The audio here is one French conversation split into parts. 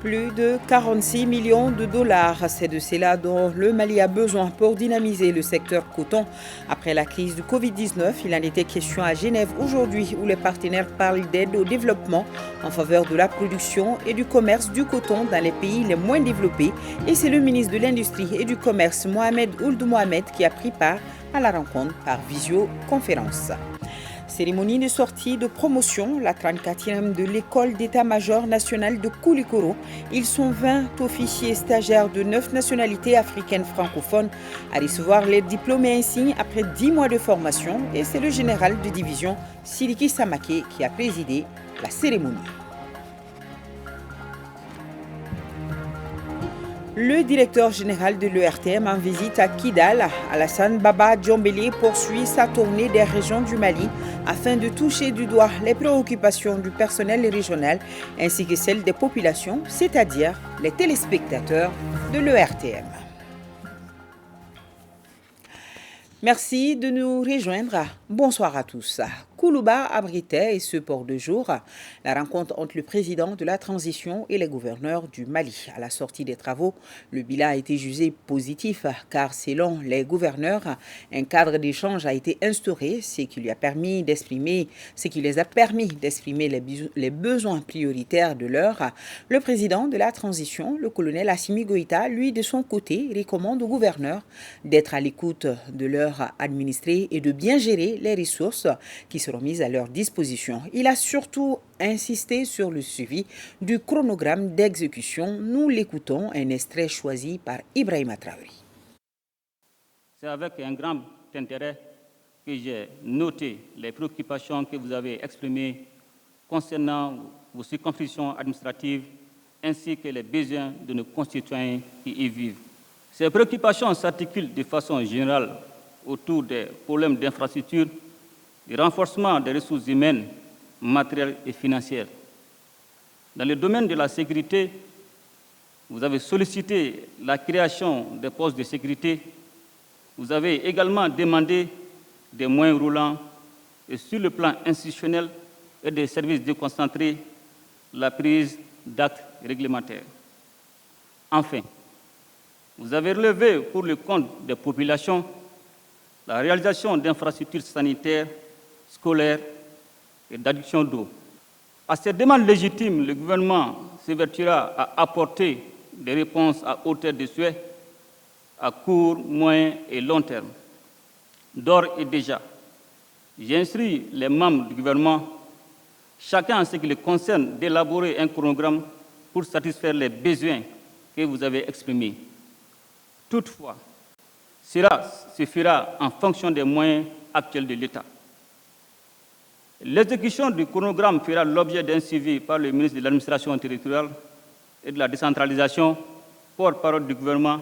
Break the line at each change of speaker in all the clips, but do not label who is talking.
Plus de 46 millions de dollars, c'est de cela dont le Mali a besoin pour dynamiser le secteur coton. Après la crise du Covid-19, il en était question à Genève aujourd'hui où les partenaires parlent d'aide au développement en faveur de la production et du commerce du coton dans les pays les moins développés. Et c'est le ministre de l'Industrie et du Commerce, Mohamed Ould Mohamed, qui a pris part à la rencontre par visioconférence. Cérémonie de sortie de promotion, la 34e de l'école d'état-major nationale de Koulikoro. Ils sont 20 officiers stagiaires de 9 nationalités africaines francophones à recevoir les diplômes et insignes après 10 mois de formation. Et c'est le général de division Sidiki Samake qui a présidé la cérémonie. Le directeur général de l'ERTM en visite à Kidal, Alassane Baba Diombélé, poursuit sa tournée des régions du Mali afin de toucher du doigt les préoccupations du personnel régional ainsi que celles des populations, c'est-à-dire les téléspectateurs de l'ERTM. Merci de nous rejoindre. Bonsoir à tous. Koulouba abritait, et ce pour 2 jours, la rencontre entre le président de la transition et les gouverneurs du Mali. À la sortie des travaux, le bilan a été jugé positif car selon les gouverneurs, un cadre d'échange a été instauré, ce qui les a permis d'exprimer les besoins prioritaires de l'heure. Le président de la transition, le colonel Assimi Goïta, lui de son côté, recommande aux gouverneurs d'être à l'écoute de leurs administrés et de bien gérer les ressources qui seront mises à leur disposition. Il a surtout insisté sur le suivi du chronogramme d'exécution. Nous l'écoutons, un extrait choisi par Ibrahima Traoré.
C'est avec un grand intérêt que j'ai noté les préoccupations que vous avez exprimées concernant vos circonscriptions administratives ainsi que les besoins de nos concitoyens qui y vivent. Ces préoccupations s'articulent de façon générale autour des problèmes d'infrastructure, du renforcement des ressources humaines, matérielles et financières. Dans le domaine de la sécurité, vous avez sollicité la création des postes de sécurité. Vous avez également demandé des moyens roulants et sur le plan institutionnel et des services déconcentrés, la prise d'actes réglementaires. Enfin, vous avez relevé pour le compte des populations la réalisation d'infrastructures sanitaires, scolaires et d'adduction d'eau. À ces demandes légitimes, le gouvernement s'évertuera à apporter des réponses à hauteur de souhait à court, moyen et long terme. D'ores et déjà, j'instruis les membres du gouvernement, chacun en ce qui le concerne, d'élaborer un chronogramme pour satisfaire les besoins que vous avez exprimés. Toutefois, cela se fera en fonction des moyens actuels de l'État. L'exécution du chronogramme fera l'objet d'un suivi par le ministre de l'Administration territoriale et de la décentralisation, porte-parole du gouvernement,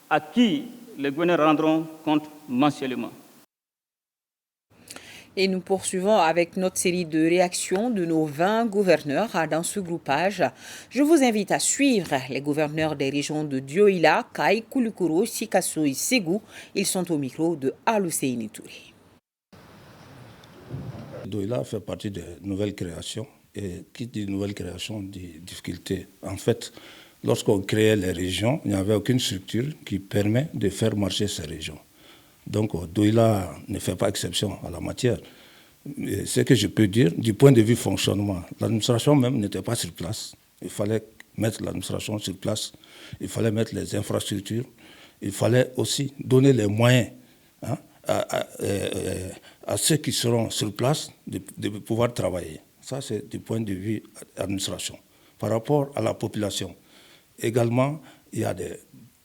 à qui les gouverneurs rendront compte mensuellement.
Et nous poursuivons avec notre série de réactions de nos 20 gouverneurs dans ce groupage. Je vous invite à suivre les gouverneurs des régions de Dioïla, Kaï, Koulikoro, Sikasso et Ségou. Ils sont au micro de Alousseyni Touré.
Dioïla fait partie des nouvelles créations. Et qui dit nouvelles créations dit difficulté. En fait, lorsqu'on créait les régions, il n'y avait aucune structure qui permet de faire marcher ces régions. Donc, Dioïla ne fait pas exception à la matière. Ce que je peux dire, du point de vue fonctionnement, l'administration même n'était pas sur place. Il fallait mettre l'administration sur place, il fallait mettre les infrastructures, il fallait aussi donner les moyens à ceux qui seront sur place de pouvoir travailler. Ça, c'est du point de vue administration. Par rapport à la population, également, il y a des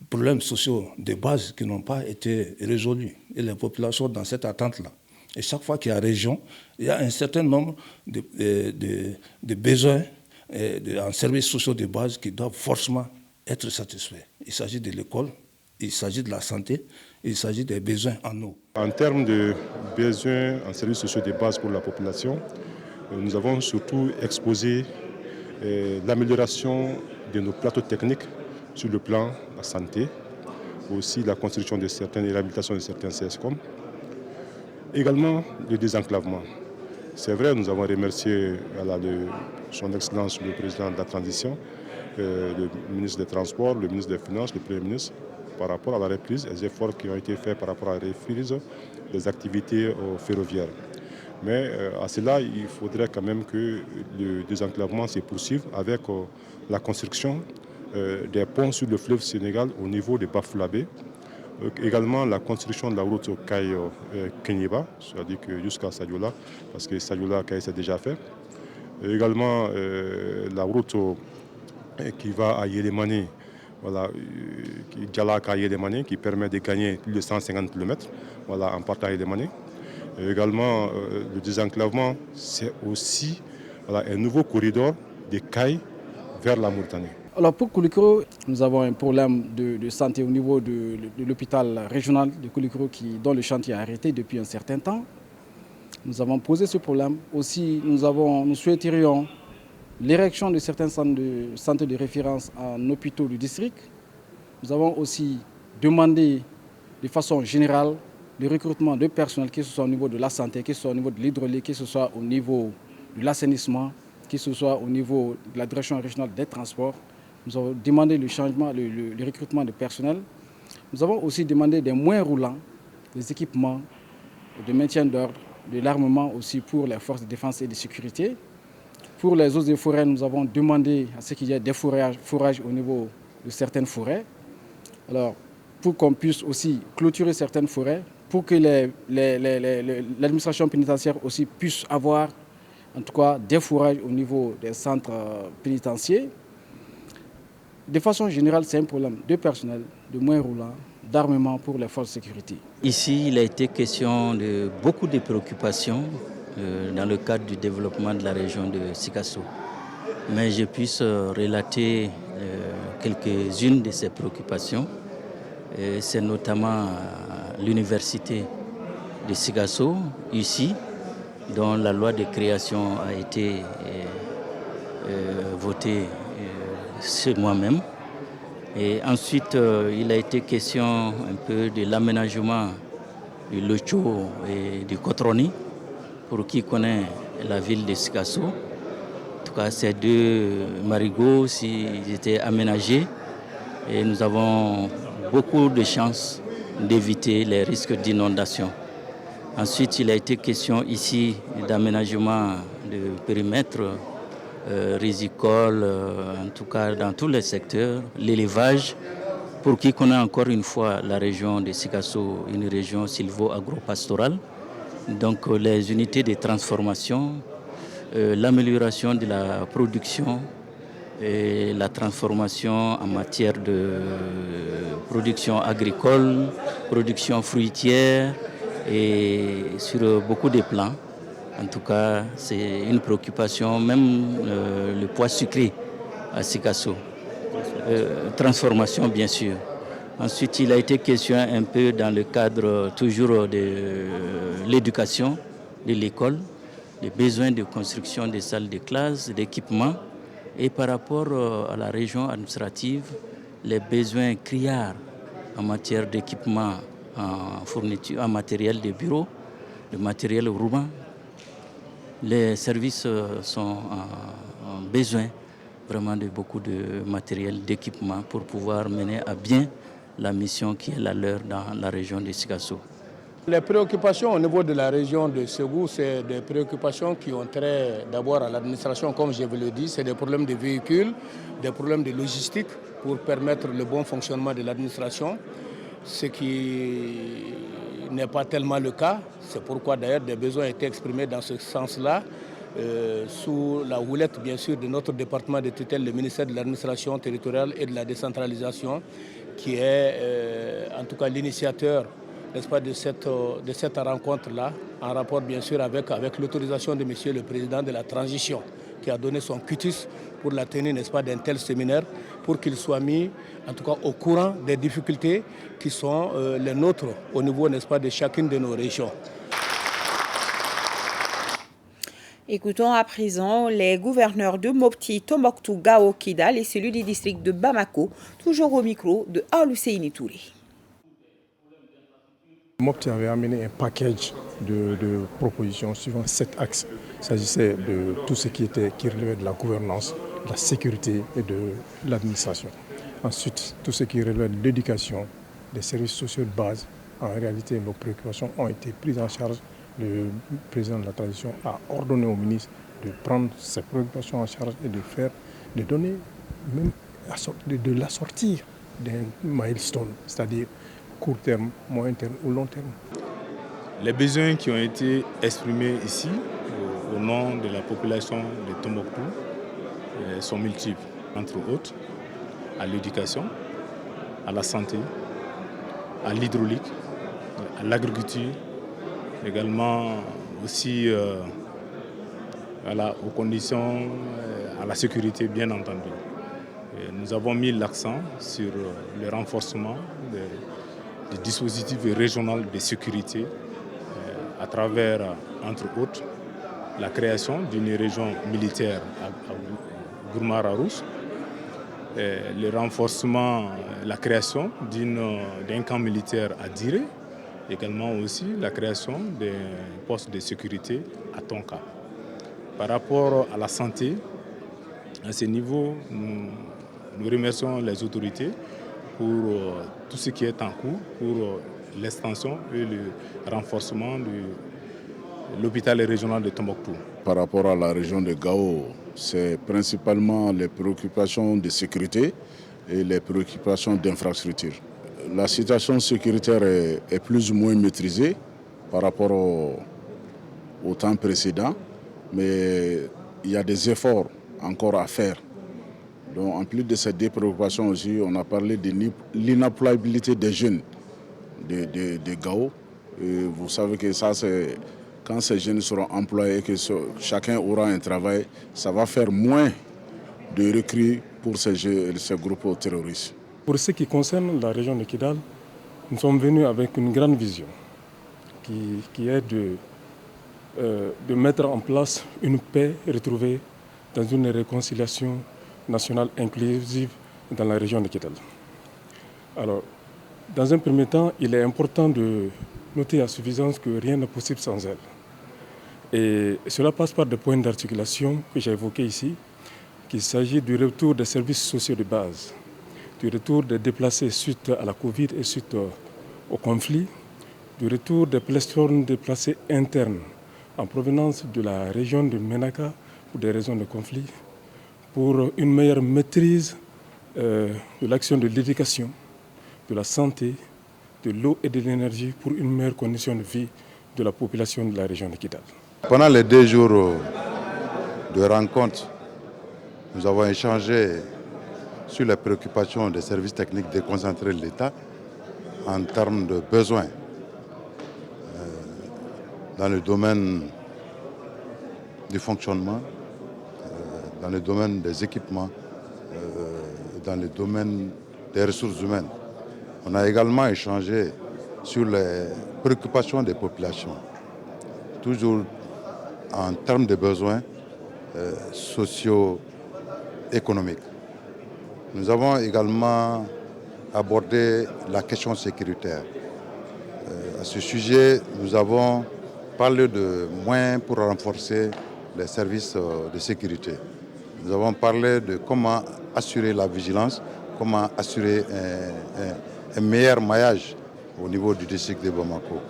problèmes sociaux de base qui n'ont pas été résolus. Et les populations dans cette attente-là. Et chaque fois qu'il y a région, il y a un certain nombre de besoins en services sociaux de base qui doivent forcément être satisfaits. Il s'agit de l'école, il s'agit de la santé, il s'agit des besoins en eau.
En termes de besoins en services sociaux de base pour la population, nous avons surtout exposé l'amélioration de nos plateaux techniques sur le plan de la santé, aussi la construction de certaines et réhabilitation de certains CSCOM, également le désenclavement. C'est vrai, nous avons remercié son Excellence le Président de la Transition le ministre des Transports, le ministre des Finances, le Premier ministre, par rapport à la reprise, les efforts qui ont été faits par rapport à la reprise des activités ferroviaires. Mais à cela, il faudrait quand même que le désenclavement se poursuive avec la construction des ponts sur le fleuve Sénégal au niveau de Bafoullabé. Également la construction de la route Kaye-Kenyeba, c'est-à-dire jusqu'à Sadiola, parce que Sadiola-Kaye c'est déjà fait. Également la route qui va à Yélémané, voilà, Djalaka-Yélémané, qui permet de gagner plus de 150 km voilà, en partant à Yélémané. Également le désenclavement, c'est aussi voilà, un nouveau corridor de Kaye vers la Mauritanie.
Alors pour Koulikoro, nous avons un problème de santé au niveau de l'hôpital régional de Koulikoro dont le chantier a arrêté depuis un certain temps. Nous avons posé ce problème. Aussi, nous souhaiterions l'érection de certains centres de santé de référence en hôpitaux du district. Nous avons aussi demandé de façon générale le recrutement de personnel, que ce soit au niveau de la santé, que ce soit au niveau de l'hydraulique, que ce soit au niveau de l'assainissement, que ce soit au niveau de la direction régionale des transports. Nous avons demandé le changement, le recrutement de personnel. Nous avons aussi demandé des moyens roulants, des équipements de maintien d'ordre, de l'armement aussi pour les forces de défense et de sécurité. Pour les eaux et forêts, nous avons demandé à ce qu'il y ait des fourrages au niveau de certaines forêts. Alors, pour qu'on puisse aussi clôturer certaines forêts, pour que l'administration pénitentiaire aussi puisse avoir en tout cas des fourrages au niveau des centres pénitentiaires. De façon générale, c'est un problème de personnel, de moyens roulants, d'armement pour les forces de sécurité.
Ici, il a été question de beaucoup de préoccupations dans le cadre du développement de la région de Sikasso. Mais je puisse relater quelques-unes de ces préoccupations. C'est notamment l'université de Sikasso, ici, dont la loi de création a été votée ce mois même. Et ensuite, il a été question un peu de l'aménagement du Locho et du Kotroni, pour qui connaît la ville de Sikasso. En tout cas, ces deux marigots, s'ils étaient aménagés, et nous avons beaucoup de chances d'éviter les risques d'inondation. Ensuite, il a été question ici d'aménagement de périmètre risicole, en tout cas dans tous les secteurs, l'élevage, pour qui connaît encore une fois la région de Sikasso, une région sylvo-agro-pastorale. Donc les unités de transformation, l'amélioration de la production et la transformation en matière de production agricole, production fruitière et sur beaucoup de plans. En tout cas, c'est une préoccupation, même le pois sucré à Sikasso. Transformation, bien sûr. Ensuite, il a été question un peu dans le cadre toujours de l'éducation, de l'école, des besoins de construction des salles de classe, d'équipements. Et par rapport à la région administrative, les besoins criards en matière d'équipement, en fourniture, en matériel de bureau, de matériel roulant. Les services sont en besoin vraiment de beaucoup de matériel, d'équipement pour pouvoir mener à bien la mission qui est la leur dans la région de Sikasso.
Les préoccupations au niveau de la région de Ségou, c'est des préoccupations qui ont trait d'abord à l'administration, comme je vous l'ai dit, c'est des problèmes de véhicules, des problèmes de logistique pour permettre le bon fonctionnement de l'administration, ce qui n'est pas tellement le cas. C'est pourquoi d'ailleurs des besoins ont été exprimés dans ce sens-là, sous la houlette bien sûr de notre département de tutelle, le ministère de l'administration territoriale et de la décentralisation, qui est en tout cas l'initiateur, n'est-ce pas, de cette rencontre-là, en rapport bien sûr avec l'autorisation de monsieur le président de la transition, qui a donné son cutis pour la tenue, n'est-ce pas, d'un tel séminaire, pour qu'il soit mis en tout cas au courant des difficultés qui sont les nôtres au niveau, n'est-ce pas, de chacune de nos régions.
Écoutons à présent les gouverneurs de Mopti, Tombouctou, Gao, Kidal et celui du district de Bamako, toujours au micro de Alouseini Touré.
Mopti avait amené un package de propositions suivant 7 axes. Il s'agissait de tout ce qui relevait de la gouvernance, la sécurité et de l'administration. Ensuite, tout ce qui relève de l'éducation, des services sociaux de base, en réalité, nos préoccupations ont été prises en charge. Le président de la transition a ordonné au ministre de prendre ces préoccupations en charge et de donner, même de l'assortir d'un milestone, c'est-à-dire court terme, moyen terme ou long terme.
Les besoins qui ont été exprimés ici au nom de la population de Tombouctou sont multiples, entre autres à l'éducation, à la santé, à l'hydraulique, à l'agriculture, également aussi aux conditions, à la sécurité bien entendu. Et nous avons mis l'accent sur le renforcement des dispositifs régionaux de sécurité à travers, entre autres, la création d'une région militaire à Gourmara-Rousse, le renforcement, la création d'un camp militaire à Diré, également aussi la création d'un poste de sécurité à Tonka. Par rapport à la santé, à ce niveau, nous remercions les autorités pour tout ce qui est en cours, pour l'extension et le renforcement de l'hôpital régional de Tombouctou.
Par rapport à la région de Gao, c'est principalement les préoccupations de sécurité et les préoccupations d'infrastructure. La situation sécuritaire est plus ou moins maîtrisée par rapport au temps précédent, mais il y a des efforts encore à faire. Donc, en plus de ces deux préoccupations aussi, on a parlé de l'inemployabilité des jeunes de Gao. Et vous savez que ça, c'est quand ces jeunes seront employés et que chacun aura un travail, ça va faire moins de recrues pour ces groupes terroristes.
Pour ce qui concerne la région de Kidal, nous sommes venus avec une grande vision qui est de mettre en place une paix retrouvée dans une réconciliation nationale inclusive dans la région de Kidal. Alors, dans un premier temps, il est important de noter à suffisance que rien n'est possible sans elle. Et cela passe par des points d'articulation que j'ai évoqués ici, qu'il s'agit du retour des services sociaux de base, du retour des déplacés suite à la Covid et suite au conflit, du retour des plateformes déplacés internes en provenance de la région de Ménaka pour des raisons de conflit, pour une meilleure maîtrise de l'action de l'éducation, de la santé, de l'eau et de l'énergie pour une meilleure condition de vie de la population de la région de Kidal.
Pendant les 2 jours de rencontre, nous avons échangé sur les préoccupations des services techniques déconcentrés de l'État en termes de besoins dans le domaine du fonctionnement, dans le domaine des équipements, dans le domaine des ressources humaines. On a également échangé sur les préoccupations des populations, toujours en termes de besoins socio-économiques. Nous avons également abordé la question sécuritaire. À ce sujet, nous avons parlé de moyens pour renforcer les services de sécurité. Nous avons parlé de comment assurer la vigilance, comment assurer un meilleur maillage au niveau du district de Bamako.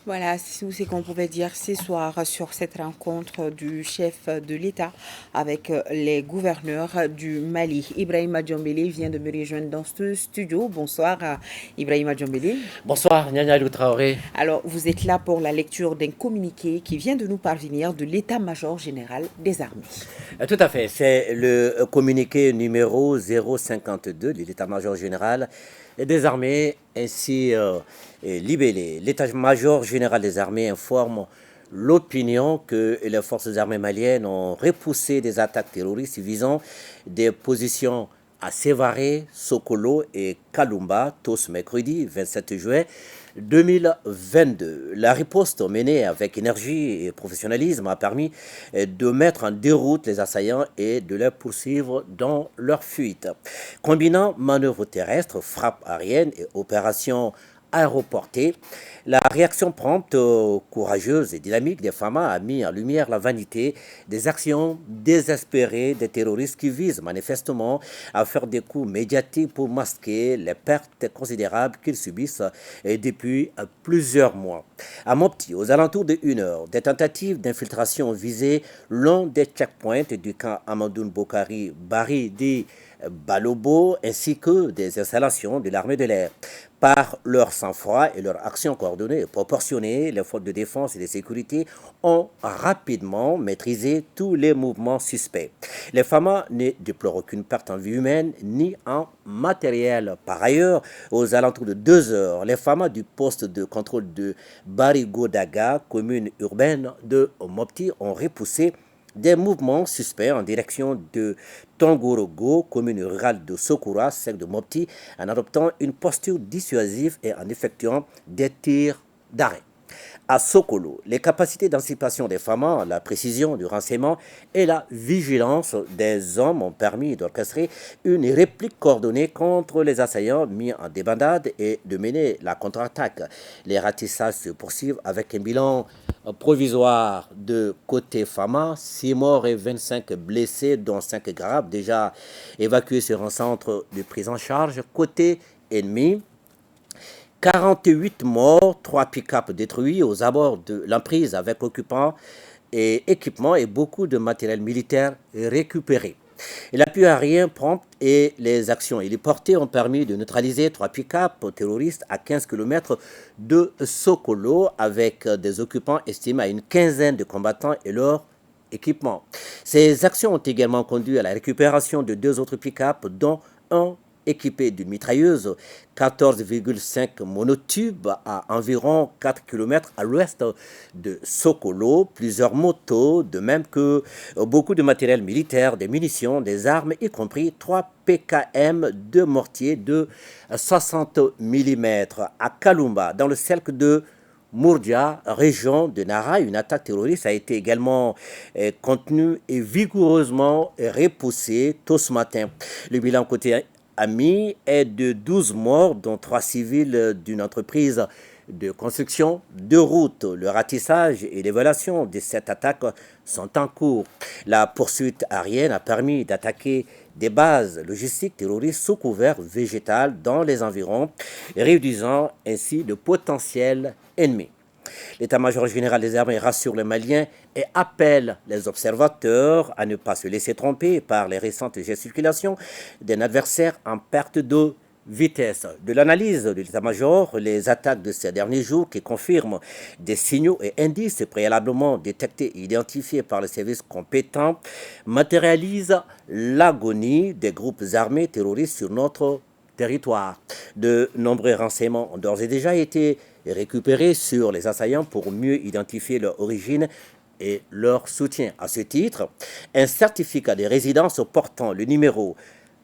Voilà, c'est ce qu'on pouvait dire ce soir sur cette rencontre du chef de l'État avec les gouverneurs du Mali. Ibrahima Djombélé vient de me rejoindre dans ce studio. Bonsoir Ibrahima Djombélé.
Bonsoir Nyanya Traoré.
Alors, vous êtes là pour la lecture d'un communiqué qui vient de nous parvenir de l'État-major général des armées.
Tout à fait, c'est le communiqué numéro 052 de l'État-major général des armées ainsi libellé. L'état-major général des armées informe l'opinion que les forces armées maliennes ont repoussé des attaques terroristes visant des positions à Sévaré, Sokolo et Kalumba, tous mercredi 27 juin 2022. La riposte menée avec énergie et professionnalisme a permis de mettre en déroute les assaillants et de les poursuivre dans leur fuite. Combinant manœuvres terrestres, frappes aériennes et opérations aéroportés. La réaction prompte, courageuse et dynamique des FAMA a mis en lumière la vanité des actions désespérées des terroristes qui visent manifestement à faire des coups médiatiques pour masquer les pertes considérables qu'ils subissent depuis plusieurs mois. À Mopti, aux alentours de 1 heure, des tentatives d'infiltration ont visé l'un des checkpoints du camp Amandoun Bokari Baridi Balobo ainsi que des installations de l'armée de l'air. Par leur sang-froid et leur action coordonnée et proportionnée, les forces de défense et de sécurité ont rapidement maîtrisé tous les mouvements suspects. Les FAMA ne déplorent aucune perte en vie humaine ni en matériel. Par ailleurs, aux alentours de 2 heures, les FAMA du poste de contrôle de Barigodaga, commune urbaine de Mopti, ont repoussé des mouvements suspects en direction de Tongorogo, commune rurale de Sokura, celle de Mopti, en adoptant une posture dissuasive et en effectuant des tirs d'arrêt. À Sokolo, les capacités d'anticipation des FAMA, la précision du renseignement et la vigilance des hommes ont permis d'orchestrer une réplique coordonnée contre les assaillants mis en débandade et de mener la contre-attaque. Les ratissages se poursuivent avec un bilan provisoire de côté FAMA, 6 morts et 25 blessés, dont 5 graves, déjà évacués sur un centre de prise en charge. Côté ennemi, 48 morts, 3 pick-up détruits aux abords de l'emprise avec occupants et équipements et beaucoup de matériel militaire récupéré. L'appui aérien prompt et les actions héliportées ont permis de neutraliser 3 pick-up terroristes à 15 km de Sokolo avec des occupants estimés à une quinzaine de combattants et leurs équipements. Ces actions ont également conduit à la récupération de 2 autres pick-up dont un équipé d'une mitrailleuse 14,5 monotubes à environ 4 km à l'ouest de Sokolo, plusieurs motos, de même que beaucoup de matériel militaire, des munitions, des armes, y compris 3 PKM, 2 mortiers de 60 mm. À Kalumba, dans le cercle de Mourdia, région de Nara, une attaque terroriste a été également contenue et vigoureusement repoussée tôt ce matin. Le bilan côté ami est de 12 morts, dont 3 civils d'une entreprise de construction de routes. Le ratissage et l'évaluation de cette attaque sont en cours. La poursuite aérienne a permis d'attaquer des bases logistiques terroristes sous couvert végétal dans les environs, réduisant ainsi de potentiels ennemis. L'état-major général des armées rassure les Maliens et appelle les observateurs à ne pas se laisser tromper par les récentes gesticulations d'un adversaire en perte de vitesse. De l'analyse de l'état-major, les attaques de ces derniers jours qui confirment des signaux et indices préalablement détectés et identifiés par les services compétents matérialisent l'agonie des groupes armés terroristes sur notre territoire. De nombreux renseignements ont d'ores et déjà été récupérés sur les assaillants pour mieux identifier leur origine et leur soutien. À ce titre, un certificat de résidence portant le numéro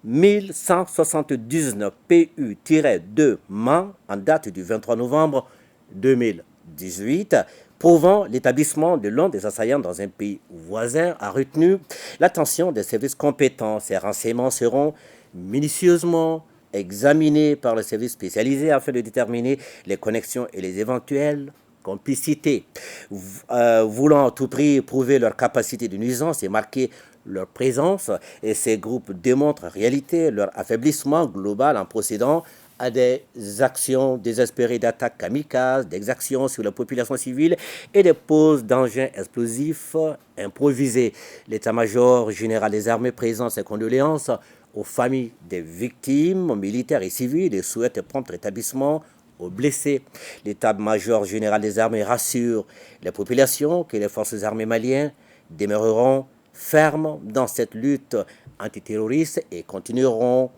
1179 PU-2 MAN en date du 23 novembre 2018, prouvant l'établissement de l'un des assaillants dans un pays voisin, a retenu l'attention des services compétents. Ces renseignements seront minutieusement examinés par le service spécialisé afin de déterminer les connexions et les éventuelles complicités. Voulant à tout prix prouver leur capacité de nuisance et marquer leur présence, et ces groupes démontrent en réalité leur affaiblissement global en procédant à des actions désespérées d'attaques kamikazes, d'exactions sur la population civile et des poses d'engins explosifs improvisés. L'état-major général des armées présente ses condoléances aux familles des victimes, militaires et civiles, et souhaite prompt rétablissement aux blessés. L'état-major général des armées rassure les populations que les forces armées maliennes demeureront fermes dans cette lutte antiterroriste et continueront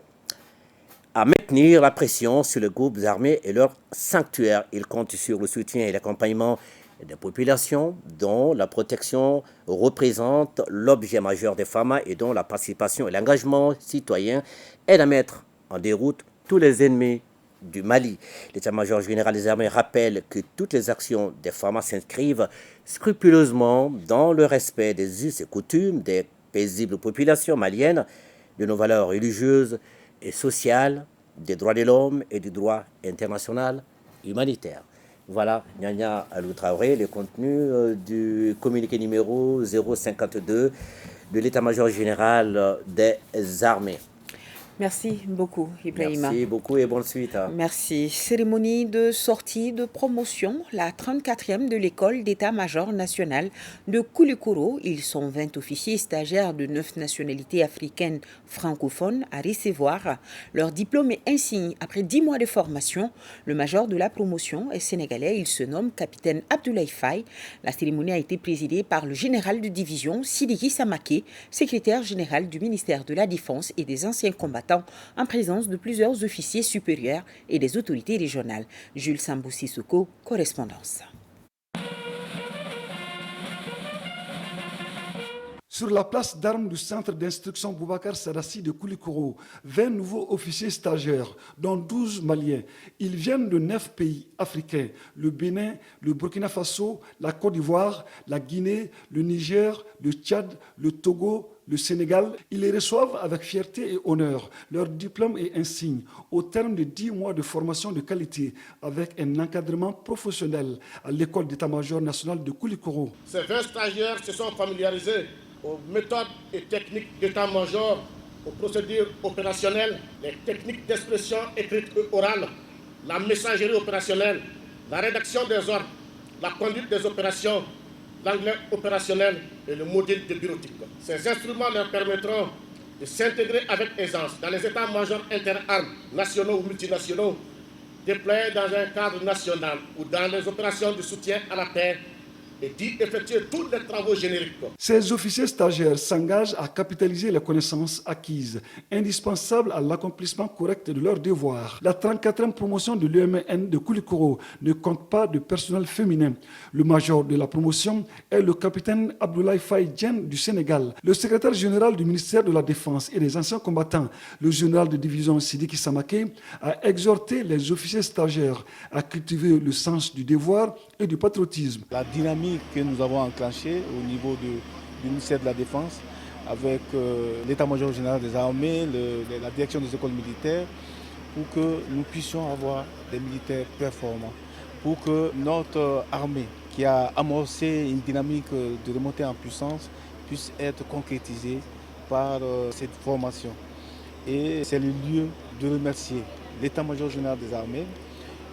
à maintenir la pression sur les groupes armés et leurs sanctuaires. Ils comptent sur le soutien et l'accompagnement des populations dont la protection représente l'objet majeur des FAMA et dont la participation et l'engagement citoyen aident à mettre en déroute tous les ennemis du Mali. L'état-major général des armées rappelle que toutes les actions des FAMA s'inscrivent scrupuleusement dans le respect des us et coutumes des paisibles populations maliennes, de nos valeurs religieuses et sociales, des droits de l'homme et du droit international humanitaire. Voilà, Nyanya Alou Traoré, le contenu du communiqué numéro 052 de l'état-major général des armées.
Merci beaucoup, Ibrahima.
Merci beaucoup et bonne suite.
Merci. Cérémonie de sortie de promotion, la 34e de l'école d'état-major national de Koulikoro. Ils sont 20 officiers et stagiaires de 9 nationalités africaines francophones à recevoir leur diplôme et insigne. Après 10 mois de formation, le major de la promotion est sénégalais. Il se nomme capitaine Abdoulaye Faye. La cérémonie a été présidée par le général de division Sidiki Samaké, secrétaire général du ministère de la Défense et des anciens combattants, en présence de plusieurs officiers supérieurs et des autorités régionales. Jules Sambou Sissoko, correspondance.
Sur la place d'armes du centre d'instruction Boubacar Sarassi de Koulikoro, 20 nouveaux officiers stagiaires, dont 12 Maliens. Ils viennent de 9 pays africains, le Bénin, le Burkina Faso, la Côte d'Ivoire, la Guinée, le Niger, le Tchad, le Togo, le Sénégal. Ils les reçoivent avec fierté et honneur. Leur diplôme est insigne au terme de 10 mois de formation de qualité avec un encadrement professionnel à l'école d'état-major national de Koulikoro.
Ces 20 stagiaires se sont familiarisés aux méthodes et techniques d'état-major, aux procédures opérationnelles, les techniques d'expression écrite et orale, la messagerie opérationnelle, la rédaction des ordres, la conduite des opérations, l'anglais opérationnel et le modèle de bureautique. Ces instruments leur permettront de s'intégrer avec aisance dans les états-majors interarmes, nationaux ou multinationaux, déployés dans un cadre national ou dans les opérations de soutien à la paix et d'y effectuer tous les travaux génériques.
Ces officiers stagiaires s'engagent à capitaliser les connaissances acquises, indispensables à l'accomplissement correct de leurs devoirs. La 34e promotion de l'UMN de Koulikoro ne compte pas de personnel féminin. Le major de la promotion est le capitaine Abdoulaye Faye Diène du Sénégal. Le secrétaire général du ministère de la Défense et des anciens combattants, le général de division Sidiki Samaké, a exhorté les officiers stagiaires à cultiver le sens du devoir et du patriotisme.
La dynamique que nous avons enclenchée au niveau du ministère de la Défense avec l'état-major général des armées, la direction des écoles militaires, pour que nous puissions avoir des militaires performants, pour que notre armée, qui a amorcé une dynamique de remontée en puissance, puisse être concrétisée par cette formation. Et c'est le lieu de remercier l'état-major général des armées,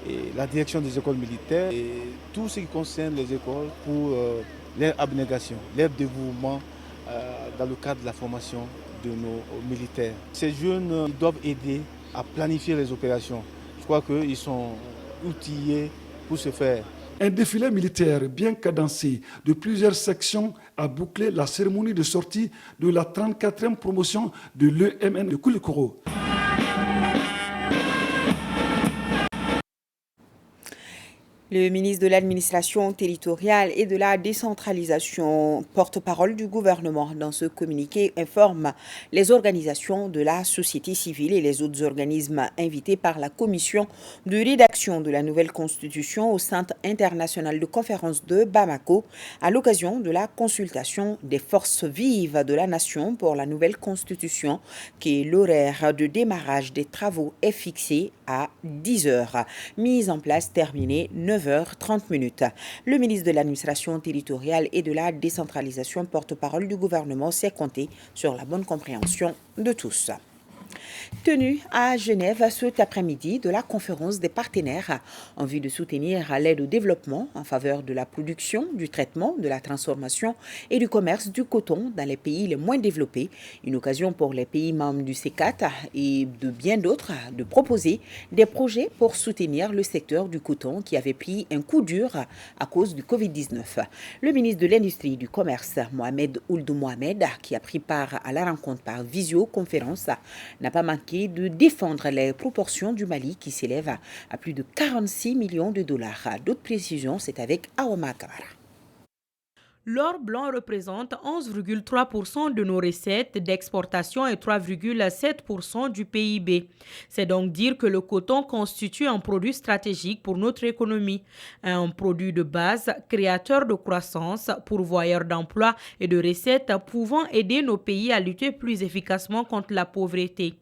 et la direction des écoles militaires et tout ce qui concerne les écoles pour leur abnégation, leur dévouement dans le cadre de la formation de nos militaires. Ces jeunes doivent aider à planifier les opérations. Je crois qu'ils sont outillés pour ce faire.
Un défilé militaire bien cadencé de plusieurs sections a bouclé la cérémonie de sortie de la 34e promotion de l'EMN de Koulikoro.
Le ministre de l'Administration territoriale et de la décentralisation, porte-parole du gouvernement, dans ce communiqué informe les organisations de la société civile et les autres organismes invités par la commission de rédaction de la nouvelle constitution au Centre international de conférence de Bamako à l'occasion de la consultation des forces vives de la nation pour la nouvelle constitution, qui est l'horaire de démarrage des travaux est fixé à 10h. Mise en place terminée 9h30. Le ministre de l'Administration territoriale et de la décentralisation, porte-parole du gouvernement, s'est compté sur la bonne compréhension de tous. Tenue à Genève cet après-midi de la conférence des partenaires en vue de soutenir l'aide au développement en faveur de la production, du traitement, de la transformation et du commerce du coton dans les pays les moins développés. Une occasion pour les pays membres du C4 et de bien d'autres de proposer des projets pour soutenir le secteur du coton qui avait pris un coup dur à cause du Covid-19. Le ministre de l'Industrie et du Commerce, Mohamed Ould Mohamed, qui a pris part à la rencontre par visioconférence, n'a pas manqué de défendre les proportions du Mali qui s'élèvent à plus de 46 millions de dollars. D'autres précisions, c'est avec Aoma Kamara.
L'or blanc représente 11,3% de nos recettes d'exportation et 3,7% du PIB. C'est donc dire que le coton constitue un produit stratégique pour notre économie, un produit de base, créateur de croissance, pourvoyeur d'emplois et de recettes pouvant aider nos pays à lutter plus efficacement contre la pauvreté.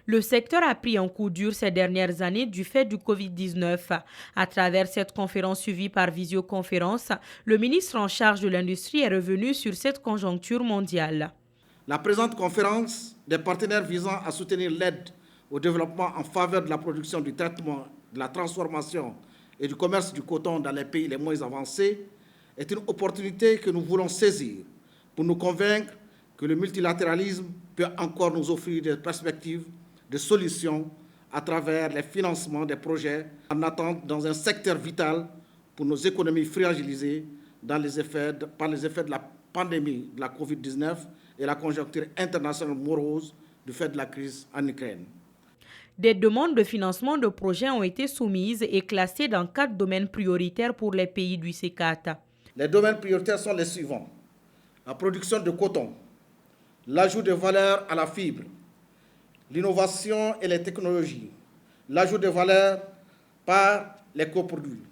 Le secteur a pris un coup dur ces dernières années du fait du Covid-19. À travers cette conférence suivie par visioconférence, le ministre en charge de l'industrie est revenu sur cette conjoncture mondiale.
La présente conférence des partenaires visant à soutenir l'aide au développement en faveur de la production, du traitement, de la transformation et du commerce du coton dans les pays les moins avancés est une opportunité que nous voulons saisir pour nous convaincre que le multilatéralisme peut encore nous offrir des perspectives de solutions à travers les financements des projets en attente dans un secteur vital pour nos économies fragilisées par les effets de la pandémie de la Covid-19 et la conjoncture internationale morose du fait de la crise en Ukraine.
Des demandes de financement de projets ont été soumises et classées dans 4 domaines prioritaires pour les pays du C4.
Les domaines prioritaires sont les suivants: la production de coton, l'ajout de valeur à la fibre, l'innovation et les technologies, l'ajout de valeur par les coproduits.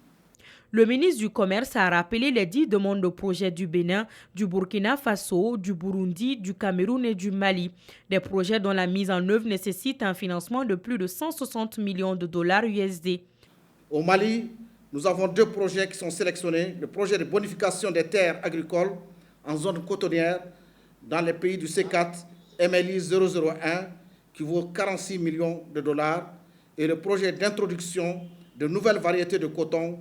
Le ministre du Commerce a rappelé les 10 demandes de projets du Bénin, du Burkina Faso, du Burundi, du Cameroun et du Mali. Des projets dont la mise en œuvre nécessite un financement de plus de 160 millions de dollars USD.
Au Mali, nous avons 2 projets qui sont sélectionnés. Le projet de bonification des terres agricoles en zone cotonnière dans les pays du C4 MLI 001 qui vaut 46 millions de dollars et le projet d'introduction de nouvelles variétés de coton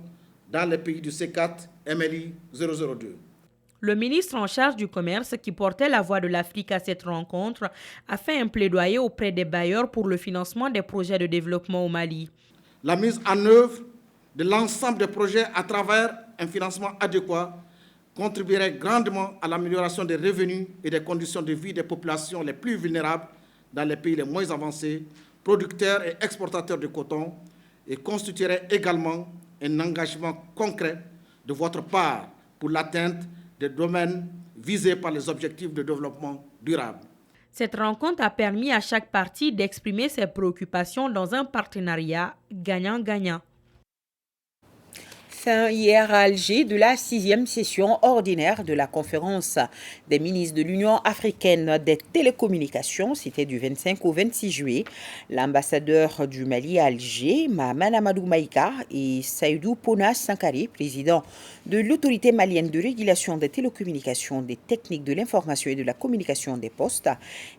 dans les pays du C4 MLI 002.
Le ministre en charge du commerce qui portait la voix de l'Afrique à cette rencontre a fait un plaidoyer auprès des bailleurs pour le financement des projets de développement au Mali.
La mise en œuvre de l'ensemble des projets à travers un financement adéquat contribuerait grandement à l'amélioration des revenus et des conditions de vie des populations les plus vulnérables dans les pays les moins avancés, producteurs et exportateurs de coton, et constituerait également un engagement concret de votre part pour l'atteinte des domaines visés par les objectifs de développement durable.
Cette rencontre a permis à chaque partie d'exprimer ses préoccupations dans un partenariat gagnant-gagnant.
Fin hier à Alger de la 6e session ordinaire de la conférence des ministres de l'Union africaine des télécommunications. C'était du 25 au 26 juillet. L'ambassadeur du Mali à Alger, Mahaman Amadou Maïka, et Saïdou Pona Sankari, président de l'autorité malienne de régulation des télécommunications, des techniques de l'information et de la communication des postes,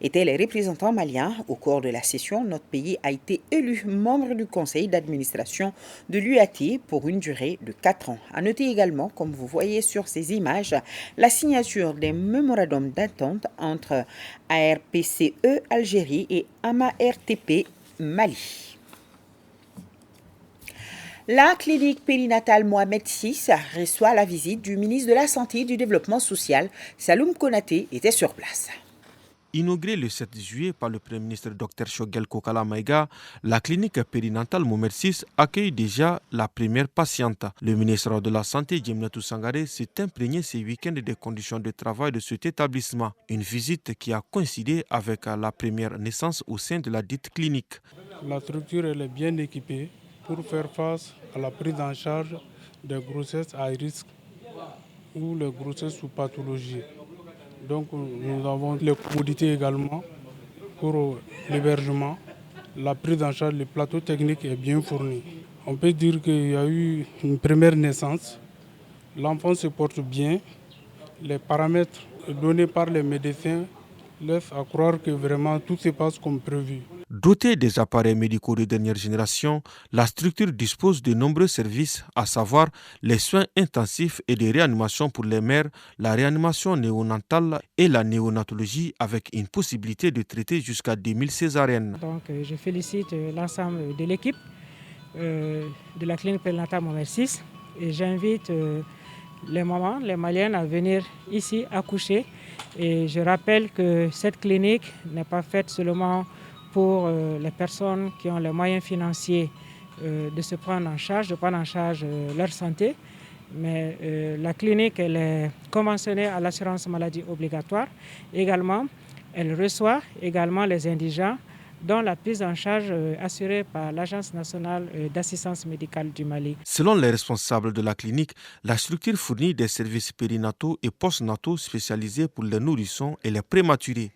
étaient les représentants maliens. Au cours de la session, notre pays a été élu membre du conseil d'administration de l'UAT pour une durée de 4 ans. À noter également, comme vous voyez sur ces images, la signature des mémorandums d'entente entre ARPCE Algérie et AMA-RTP Mali. La clinique périnatale Mohamed VI reçoit la visite du ministre de la Santé et du Développement social. Saloum Konaté était sur place.
Inaugurée le 7 juillet par le Premier ministre Dr Choguel Kokala Maïga, la clinique périnatale Mohamed VI accueille déjà la première patiente. Le ministre de la Santé, Djemnatou Sangaré, s'est imprégné ce week-end des conditions de travail de cet établissement. Une visite qui a coïncidé avec la première naissance au sein de la dite clinique.
La structure elle est bien équipée pour faire face à la prise en charge des grossesses à risque ou les grossesses sous pathologie. Donc nous avons les commodités également pour l'hébergement. La prise en charge, le plateau technique est bien fourni. On peut dire qu'il y a eu une première naissance. L'enfant se porte bien. Les paramètres donnés par les médecins laissent à croire que vraiment tout se passe comme prévu.
Dotée des appareils médicaux de dernière génération, la structure dispose de nombreux services, à savoir les soins intensifs et de réanimation pour les mères, la réanimation néonatale et la néonatologie avec une possibilité de traiter jusqu'à 2000 césariennes.
Donc, je félicite l'ensemble de l'équipe de la clinique périnatale Mohamed VI et j'invite les mamans, les Maliennes à venir ici accoucher. Et je rappelle que cette clinique n'est pas faite seulement pour les personnes qui ont les moyens financiers de se prendre en charge, de prendre en charge leur santé. Mais la clinique elle est conventionnée à l'assurance maladie obligatoire. Également, elle reçoit également les indigents dont la prise en charge assurée par l'Agence nationale d'assistance médicale du Mali.
Selon les responsables de la clinique, la structure fournit des services périnataux et postnataux spécialisés pour les nourrissons et les prématurés.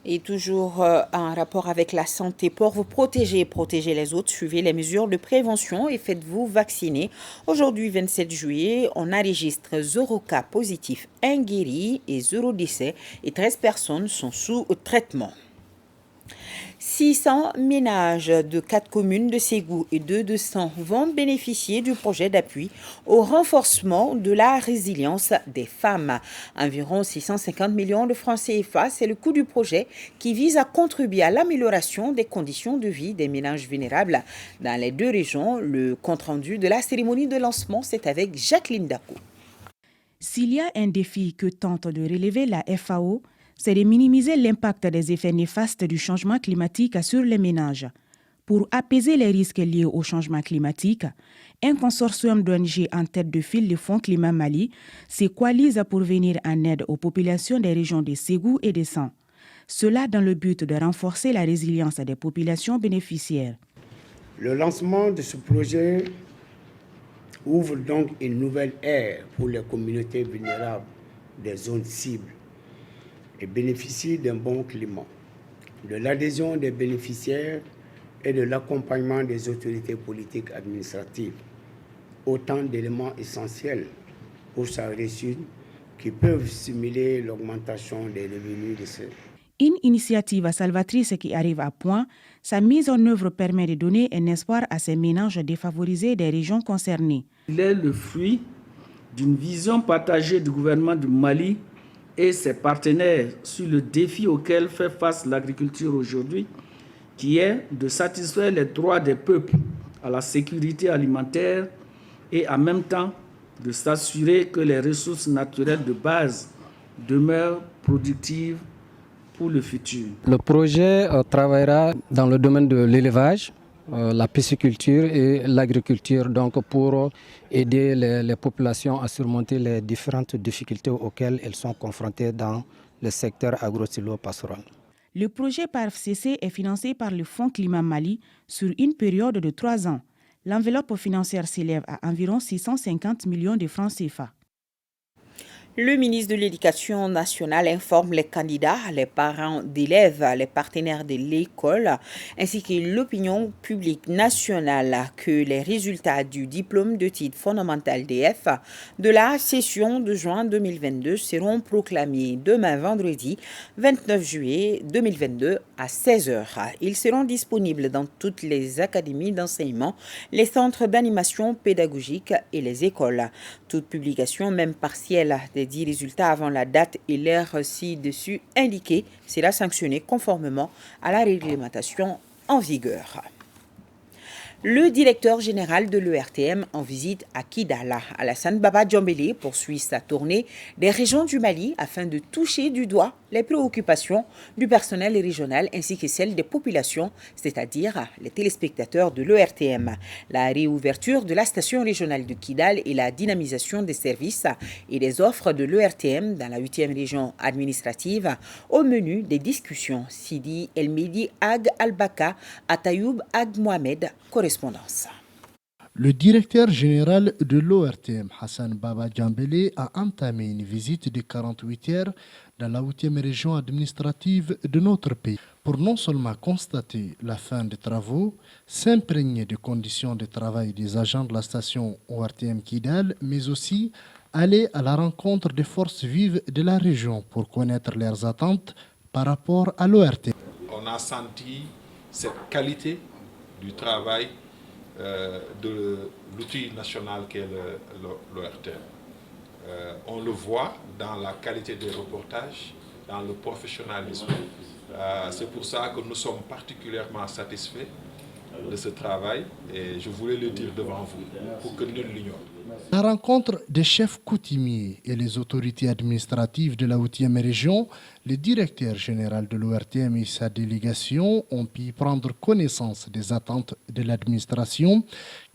Et toujours en rapport avec la santé, pour vous protéger et protéger les autres, suivez les mesures de prévention et faites-vous vacciner. Aujourd'hui, 27 juillet, on enregistre 0 cas positifs, 1 guéri et 0 décès et 13 personnes sont sous traitement. 600 ménages de 4 communes de Ségou et de 200 vont bénéficier du projet d'appui au renforcement de la résilience des femmes. Environ 650 millions de francs CFA, c'est le coût du projet qui vise à contribuer à l'amélioration des conditions de vie des ménages vulnérables dans les 2 régions. Le compte-rendu de la cérémonie de lancement, c'est avec Jacqueline Dako.
S'il y a un défi que tente de relever la FAO, c'est de minimiser l'impact des effets néfastes du changement climatique sur les ménages. Pour apaiser les risques liés au changement climatique, un consortium d'ONG en tête de file du Fonds Climat Mali se coalise pour venir en aide aux populations des régions de Ségou et de San. Cela dans le but de renforcer la résilience des populations bénéficiaires.
Le lancement de ce projet ouvre donc une nouvelle ère pour les communautés vulnérables des zones cibles et bénéficie d'un bon climat, de l'adhésion des bénéficiaires et de l'accompagnement des autorités politiques administratives. Autant d'éléments essentiels pour sa réussite qui peuvent stimuler l'augmentation des revenus de ces.
Une initiative salvatrice qui arrive à point, sa mise en œuvre permet de donner un espoir à ces ménages défavorisés des régions concernées.
Il est le fruit d'une vision partagée du gouvernement du Mali et ses partenaires sur le défi auquel fait face l'agriculture aujourd'hui, qui est de satisfaire les droits des peuples à la sécurité alimentaire et en même temps de s'assurer que les ressources naturelles de base demeurent productives pour le futur.
Le projet travaillera dans le domaine de l'élevage, la pisciculture et l'agriculture, donc pour aider les populations à surmonter les différentes difficultés auxquelles elles sont confrontées dans le secteur agro-silo-pastoral.
Le projet PARFCC est financé par le Fonds Climat Mali sur une période de 3 ans. L'enveloppe financière s'élève à environ 650 millions de francs CFA.
Le ministre de l'Éducation nationale informe les candidats, les parents d'élèves, les partenaires de l'école, ainsi que l'opinion publique nationale que les résultats du diplôme de titre fondamental DF de la session de juin 2022 seront proclamés demain vendredi 29 juillet 2022 à 16h. Ils seront disponibles dans toutes les académies d'enseignement, les centres d'animation pédagogique et les écoles. Toute publication, même partielle, des 10 résultats avant la date et l'heure ci-dessus indiquée sera sanctionnée conformément à la réglementation en vigueur. Le directeur général de l'ERTM en visite à Kidal, Alassane Baba Djambélé, poursuit sa tournée des régions du Mali afin de toucher du doigt les préoccupations du personnel régional ainsi que celles des populations, c'est-à-dire les téléspectateurs de l'ERTM. La réouverture de la station régionale de Kidal et la dynamisation des services et des offres de l'ERTM dans la 8e région administrative au menu des discussions. Sidi Elmedi Ag Albaka, Atayoub Ag Mohamed, correspondance.
Le directeur général de l'ORTM, Hassan Baba Djambélé, a entamé une visite de 48 heures dans la 8e région administrative de notre pays pour non seulement constater la fin des travaux, s'imprégner des conditions de travail des agents de la station ORTM Kidal, mais aussi aller à la rencontre des forces vives de la région pour connaître leurs attentes par rapport à l'ORTM.
On a senti cette qualité du travail de l'outil national qu'est l'ORTM. On le voit dans la qualité des reportages, dans le professionnalisme. C'est pour ça que nous sommes particulièrement satisfaits de ce travail et je voulais le dire devant vous pour que nul l'ignore.
La rencontre des chefs coutumiers et les autorités administratives de la 8e région, le directeur général de l'ORTM et sa délégation ont pu prendre connaissance des attentes de l'administration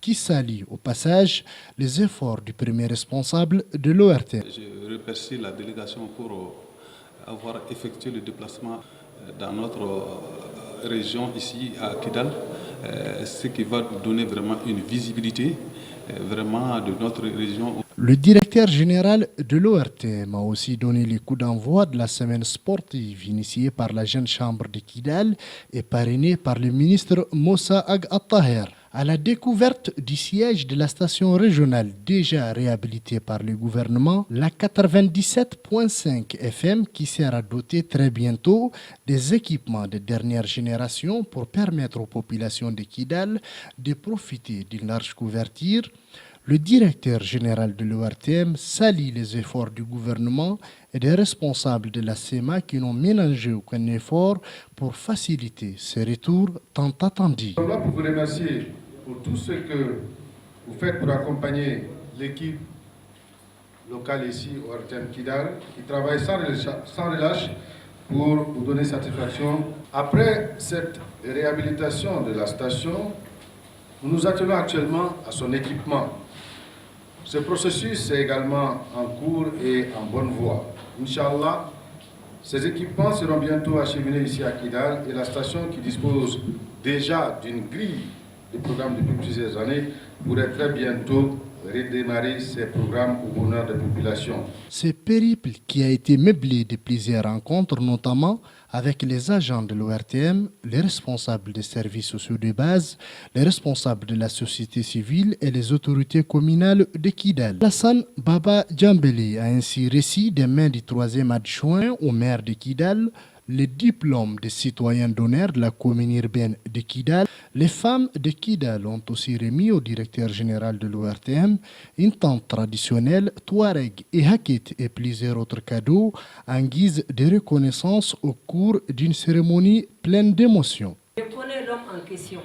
qui salue au passage les efforts du premier responsable de l'ORTM.
Je remercie la délégation pour avoir effectué le déplacement dans notre région ici à Kidal, ce qui va donner vraiment une visibilité vraiment de notre région.
Le directeur général de l'ORTM a aussi donné les coups d'envoi de la semaine sportive initiée par la Jeune Chambre de Kidal et parrainée par le ministre Moussa Ag Attaher. À la découverte du siège de la station régionale déjà réhabilitée par le gouvernement, la 97.5 FM qui sera dotée très bientôt des équipements de dernière génération pour permettre aux populations de Kidal de profiter d'une large couverture. Le directeur général de l'ORTM salue les efforts du gouvernement et des responsables de la CEMA qui n'ont ménagé aucun effort pour faciliter ce retour tant attendu.
Je suis là pour vous remercier pour tout ce que vous faites pour accompagner l'équipe locale ici au ORTM Kidal, qui travaille sans relâche pour vous donner satisfaction. Après cette réhabilitation de la station, nous nous attelons actuellement à son équipement. Ce processus est également en cours et en bonne voie. Inch'Allah, ces équipements seront bientôt acheminés ici à Kidal et la station qui dispose déjà d'une grille de programmes depuis plusieurs années pourrait très bientôt redémarrer ces programmes au bonheur des populations.
Ce périple qui a été meublé de plusieurs rencontres, notamment avec les agents de l'ORTM, les responsables des services sociaux de base, les responsables de la société civile et les autorités communales de Kidal. Alassane Baba Djambeli a ainsi reçu des mains du 3e adjoint au maire de Kidal le diplôme de citoyen d'honneur de la commune urbaine de Kidal. Les femmes de Kidal ont aussi remis au directeur général de l'ORTM une tente traditionnelle, Touareg et Hakit et plusieurs autres cadeaux en guise de reconnaissance au cours d'une cérémonie pleine d'émotions.
Je connais l'homme en question,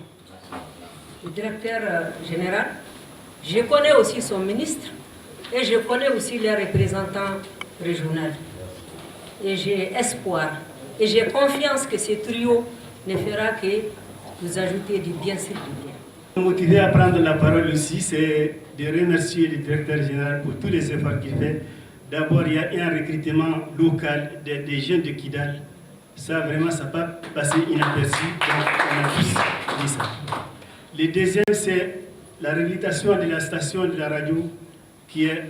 le directeur général. Je connais aussi son ministre et je connais aussi les représentants régionaux. Et j'ai espoir et j'ai confiance que ce trio ne fera que vous ajouter du bien sur du bien.
Motivé à prendre la parole aussi, c'est de remercier le directeur général pour tous les efforts qu'il fait. D'abord, il y a un recrutement local des jeunes de Kidal. Ça, vraiment, ça n'a pas passé inaperçu. Donc, on a tous dit ça. Le deuxième, c'est la réhabilitation de la station de la radio, qui est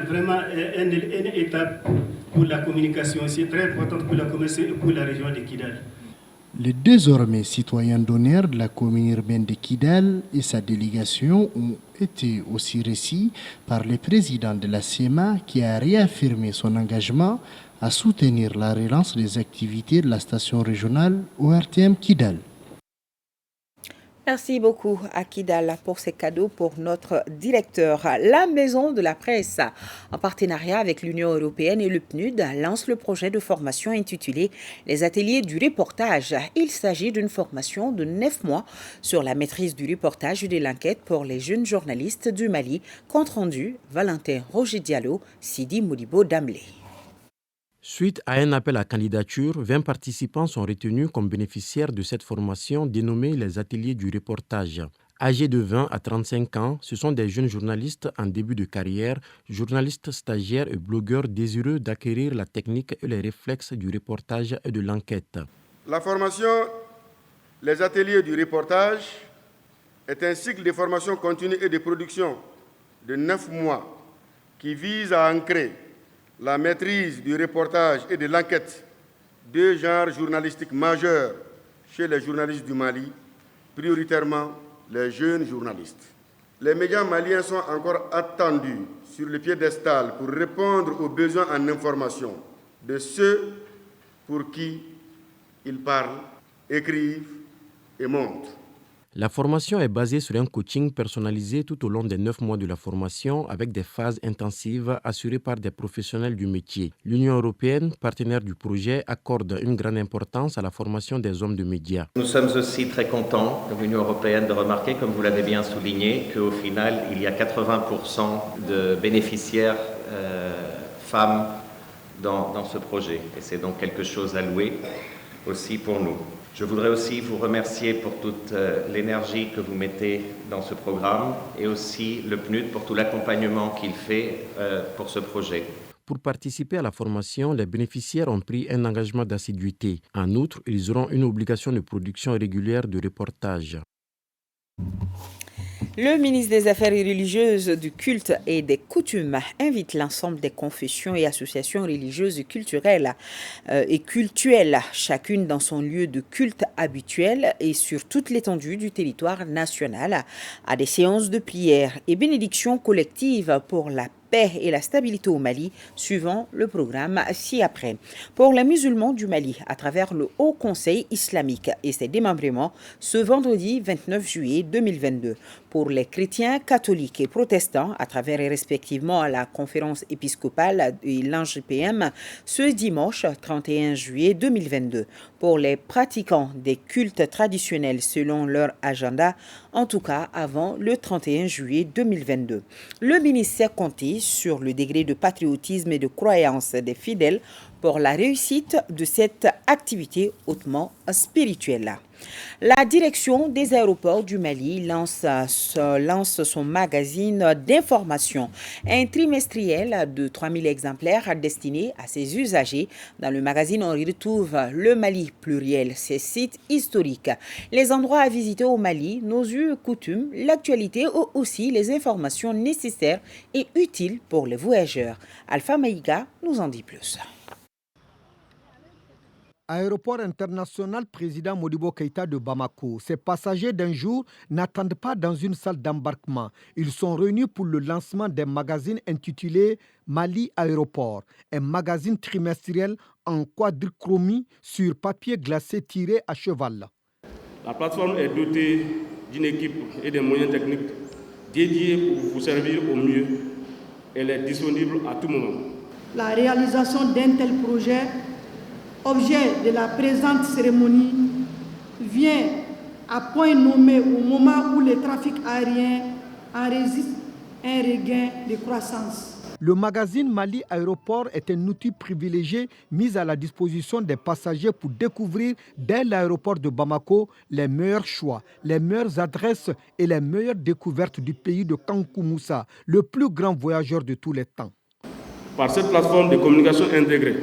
vraiment une étape pour la communication. C'est très important pour la communication et pour la région de Kidal.
Le désormais citoyen d'honneur de la commune urbaine de Kidal et sa délégation ont été aussi reçus par le président de la CEMA qui a réaffirmé son engagement à soutenir la relance des activités de la station régionale ORTM Kidal.
Merci beaucoup à Kidal pour ces cadeaux pour notre directeur. La Maison de la Presse, en partenariat avec l'Union européenne et le PNUD, lance le projet de formation intitulé « Les ateliers du reportage ». Il s'agit d'une formation de 9 mois sur la maîtrise du reportage et de l'enquête pour les jeunes journalistes du Mali. Compte rendu, Valentin Roger Diallo, Sidi Modibo Damlé.
Suite à un appel à candidature, 20 participants sont retenus comme bénéficiaires de cette formation dénommée les ateliers du reportage. Âgés de 20 à 35 ans, ce sont des jeunes journalistes en début de carrière, journalistes stagiaires et blogueurs désireux d'acquérir la technique et les réflexes du reportage et de l'enquête.
La formation, les ateliers du reportage, est un cycle de formation continue et de production de 9 mois qui vise à ancrer la maîtrise du reportage et de l'enquête, deux genres journalistiques majeurs chez les journalistes du Mali, prioritairement les jeunes journalistes. Les médias maliens sont encore attendus sur le piédestal pour répondre aux besoins en information de ceux pour qui ils parlent, écrivent et montrent.
La formation est basée sur un coaching personnalisé tout au long des 9 mois de la formation avec des phases intensives assurées par des professionnels du métier. L'Union européenne, partenaire du projet, accorde une grande importance à la formation des hommes de médias.
Nous sommes aussi très contents, comme Union européenne, de remarquer, comme vous l'avez bien souligné, qu'au final, il y a 80% de bénéficiaires femmes dans ce projet. Et c'est donc quelque chose à louer aussi pour nous. Je voudrais aussi vous remercier pour toute l'énergie que vous mettez dans ce programme et aussi le PNUD pour tout l'accompagnement qu'il fait pour ce projet.
Pour participer à la formation, les bénéficiaires ont pris un engagement d'assiduité. En outre, ils auront une obligation de production régulière de reportages.
Le ministre des Affaires religieuses, du culte et des coutumes invite l'ensemble des confessions et associations religieuses culturelles et cultuelles, chacune dans son lieu de culte habituel et sur toute l'étendue du territoire national, à des séances de prière et bénédictions collectives pour la paix et la stabilité au Mali, suivant le programme ci-après. Pour les musulmans du Mali, à travers le Haut Conseil islamique et ses démembrements, ce vendredi 29 juillet 2022. Pour les chrétiens, catholiques et protestants, à travers respectivement la conférence épiscopale et l'ANGPM, ce dimanche 31 juillet 2022. Pour les pratiquants des cultes traditionnels selon leur agenda, en tout cas avant le 31 juillet 2022. Le ministère comptait sur le degré de patriotisme et de croyance des fidèles pour la réussite de cette activité hautement spirituelle. La direction des aéroports du Mali lance son magazine d'information, un trimestriel de 3000 exemplaires destiné à ses usagers. Dans le magazine, on y retrouve le Mali pluriel, ses sites historiques, les endroits à visiter au Mali, nos us et coutumes, l'actualité ou aussi les informations nécessaires et utiles pour les voyageurs. Alpha Maïga nous en dit plus.
Aéroport international président Modibo Keïta de Bamako. Ces passagers d'un jour n'attendent pas dans une salle d'embarquement. Ils sont réunis pour le lancement d'un magazine intitulé Mali Aéroport, un magazine trimestriel en quadrichromie sur papier glacé tiré à cheval.
La plateforme est dotée d'une équipe et des moyens techniques dédiés pour vous servir au mieux. Elle est disponible à tout moment.
La réalisation d'un tel projet, objet de la présente cérémonie, vient à point nommé au moment où le trafic aérien enregistre un regain de croissance.
Le magazine Mali Aéroport est un outil privilégié mis à la disposition des passagers pour découvrir dès l'aéroport de Bamako les meilleurs choix, les meilleures adresses et les meilleures découvertes du pays de Kankou Moussa, le plus grand voyageur de tous les temps.
Par cette plateforme de communication intégrée,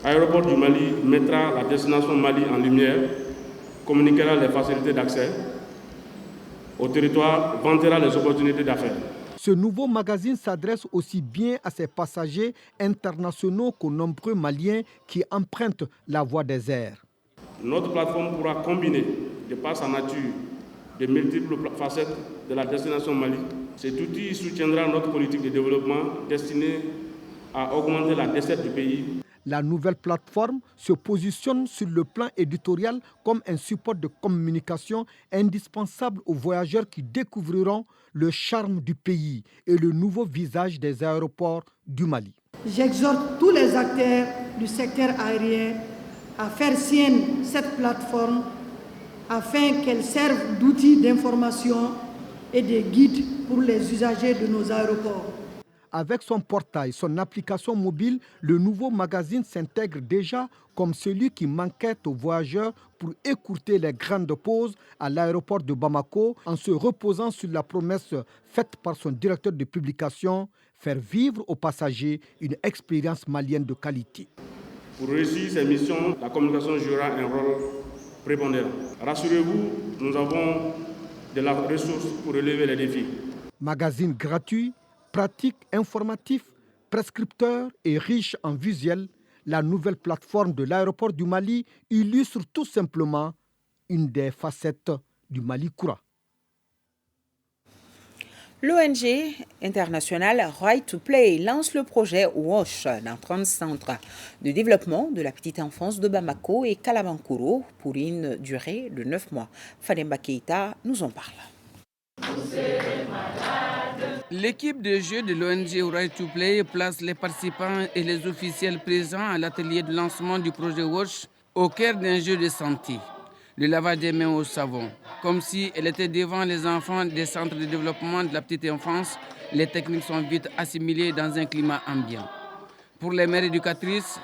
Aéroport du Mali mettra la destination Mali en lumière, communiquera les facilités d'accès au territoire, vantera les opportunités d'affaires.
Ce nouveau magazine s'adresse aussi bien à ces passagers internationaux qu'aux nombreux Maliens qui empruntent la voie des airs.
Notre plateforme pourra combiner, de par sa nature, de multiples facettes de la destination Mali. Cet outil soutiendra notre politique de développement destinée à augmenter la desserte du pays.
La nouvelle plateforme se positionne sur le plan éditorial comme un support de communication indispensable aux voyageurs qui découvriront le charme du pays et le nouveau visage des aéroports du Mali.
J'exhorte tous les acteurs du secteur aérien à faire sienne cette plateforme afin qu'elle serve d'outil d'information et de guide pour les usagers de nos aéroports.
Avec son portail, son application mobile, le nouveau magazine s'intègre déjà comme celui qui manquait aux voyageurs pour écourter les grandes pauses à l'aéroport de Bamako en se reposant sur la promesse faite par son directeur de publication, faire vivre aux passagers une expérience malienne de qualité.
Pour réussir ces missions, la communication jouera un rôle prépondérant. Rassurez-vous, nous avons de la ressource pour relever les défis.
Magazine gratuit, pratique, informatif, prescripteur et riche en visuels, la nouvelle plateforme de l'aéroport du Mali illustre tout simplement une des facettes du Mali Koura.
L'ONG internationale Right to Play lance le projet WASH dans 30 centres de développement de la petite enfance de Bamako et Kalabankuro pour une durée de 9 mois. Fademba Keïta nous en parle.
L'équipe de jeu de l'ONG Right to Play place les participants et les officiels présents à l'atelier de lancement du projet WASH au cœur d'un jeu de santé, le lavage des mains au savon. Comme si elle était devant les enfants des centres de développement de la petite enfance, les techniques sont vite assimilées dans un climat ambiant. Pour les mères éducatrices,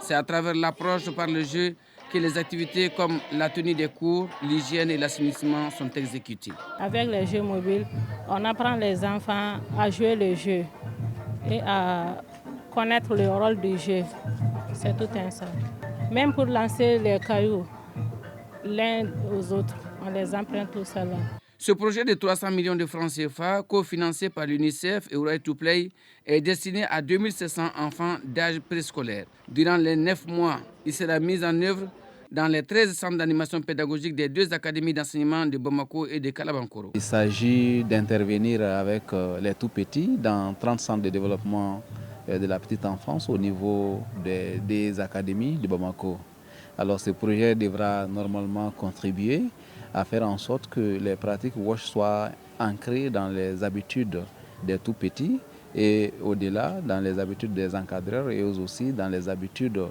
c'est à travers l'approche par le jeu que les activités comme la tenue des cours, l'hygiène et l'assainissement sont exécutées.
Avec les jeux mobiles, on apprend les enfants à jouer le jeu et à connaître le rôle du jeu. C'est tout un ça. Même pour lancer les cailloux l'un aux autres, on les apprend tout cela.
Ce projet de 300 millions de francs CFA, cofinancé par l'UNICEF et Right to Play, est destiné à 2700 enfants d'âge préscolaire. Durant les 9 mois, il sera mis en œuvre dans les 13 centres d'animation pédagogique des 2 académies d'enseignement de Bamako et de Kalabankoro.
Il s'agit d'intervenir avec les tout-petits dans 30 centres de développement de la petite enfance au niveau des académies de Bamako. Alors ce projet devra normalement contribuer à faire en sorte que les pratiques WASH soient ancrées dans les habitudes des tout-petits et au-delà dans les habitudes des encadreurs et aussi dans les habitudes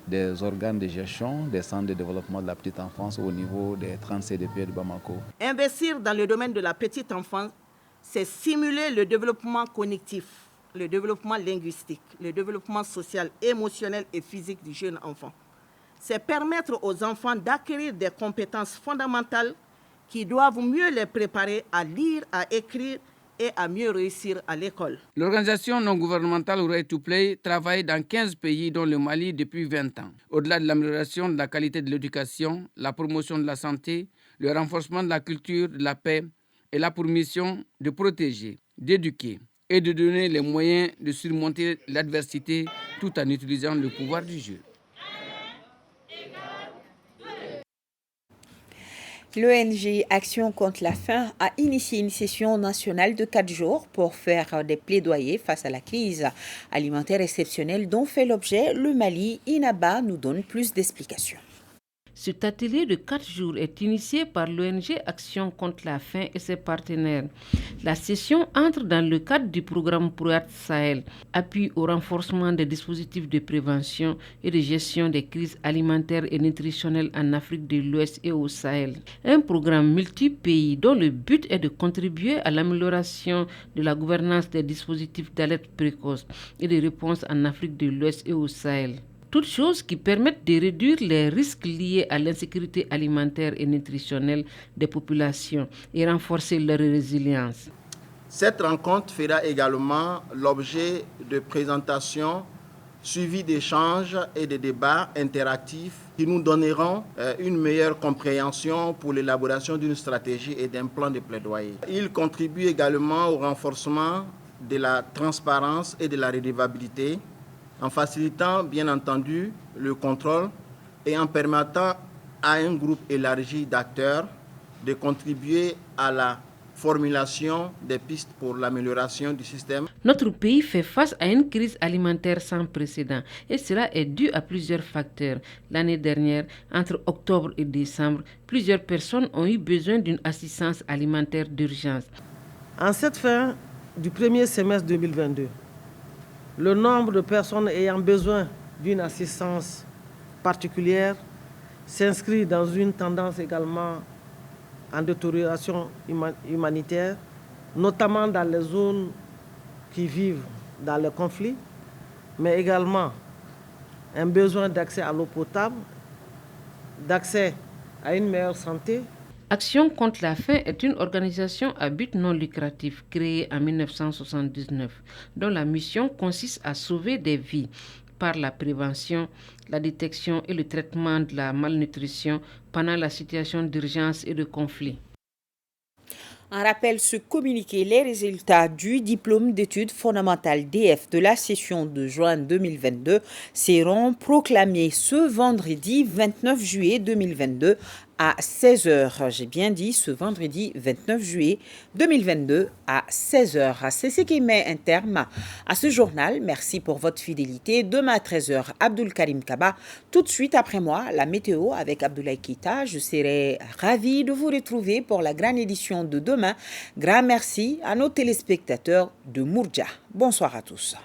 des organes de gestion des centres de développement de la petite enfance au niveau des 30 CDP de Bamako.
Investir dans le domaine de la petite enfance, c'est stimuler le développement cognitif, le développement linguistique, le développement social, émotionnel et physique du jeune enfant. C'est permettre aux enfants d'acquérir des compétences fondamentales qui doivent mieux les préparer à lire, à écrire et à mieux réussir à l'école.
L'organisation non gouvernementale Right to Play travaille dans 15 pays dont le Mali depuis 20 ans. Au-delà de l'amélioration de la qualité de l'éducation, la promotion de la santé, le renforcement de la culture, de la paix, elle a pour mission de protéger, d'éduquer et de donner les moyens de surmonter l'adversité tout en utilisant le pouvoir du jeu.
L'ONG Action contre la faim a initié une session nationale de 4 jours pour faire des plaidoyers face à la crise alimentaire exceptionnelle dont fait l'objet le Mali. Inaba nous donne plus d'explications.
Cet atelier de 4 jours est initié par l'ONG Action contre la faim et ses partenaires. La session entre dans le cadre du programme PROAT Sahel, appui au renforcement des dispositifs de prévention et de gestion des crises alimentaires et nutritionnelles en Afrique de l'Ouest et au Sahel. Un programme multi-pays dont le but est de contribuer à l'amélioration de la gouvernance des dispositifs d'alerte précoce et de réponse en Afrique de l'Ouest et au Sahel. Toutes choses qui permettent de réduire les risques liés à l'insécurité alimentaire et nutritionnelle des populations et renforcer leur résilience.
Cette rencontre fera également l'objet de présentations suivies d'échanges et de débats interactifs qui nous donneront une meilleure compréhension pour l'élaboration d'une stratégie et d'un plan de plaidoyer. Il contribue également au renforcement de la transparence et de la redevabilité, en facilitant bien entendu le contrôle et en permettant à un groupe élargi d'acteurs de contribuer à la formulation des pistes pour l'amélioration du système.
Notre pays fait face à une crise alimentaire sans précédent et cela est dû à plusieurs facteurs. L'année dernière, entre octobre et décembre, plusieurs personnes ont eu besoin d'une assistance alimentaire d'urgence.
En cette fin du premier semestre 2022, le nombre de personnes ayant besoin d'une assistance particulière s'inscrit dans une tendance également en détérioration humanitaire, notamment dans les zones qui vivent dans le conflit, mais également un besoin d'accès à l'eau potable, d'accès à une meilleure santé.
Action contre la faim est une organisation à but non lucratif créée en 1979, dont la mission consiste à sauver des vies par la prévention, la détection et le traitement de la malnutrition pendant la situation d'urgence et de conflit.
On rappelle ce communiqué, les résultats du diplôme d'études fondamentales DF de la session de juin 2022 seront proclamés ce vendredi 29 juillet 2022 à 16h. J'ai bien dit ce vendredi 29 juillet 2022 à 16h. C'est ce qui met un terme à ce journal. Merci pour votre fidélité. Demain à 13h, Abdul Karim Kaba. Tout de suite après moi, la météo avec Abdoulaye Kita. Je serai ravie de vous retrouver pour la grande édition de demain. Grand merci à nos téléspectateurs de Mourdia. Bonsoir à tous.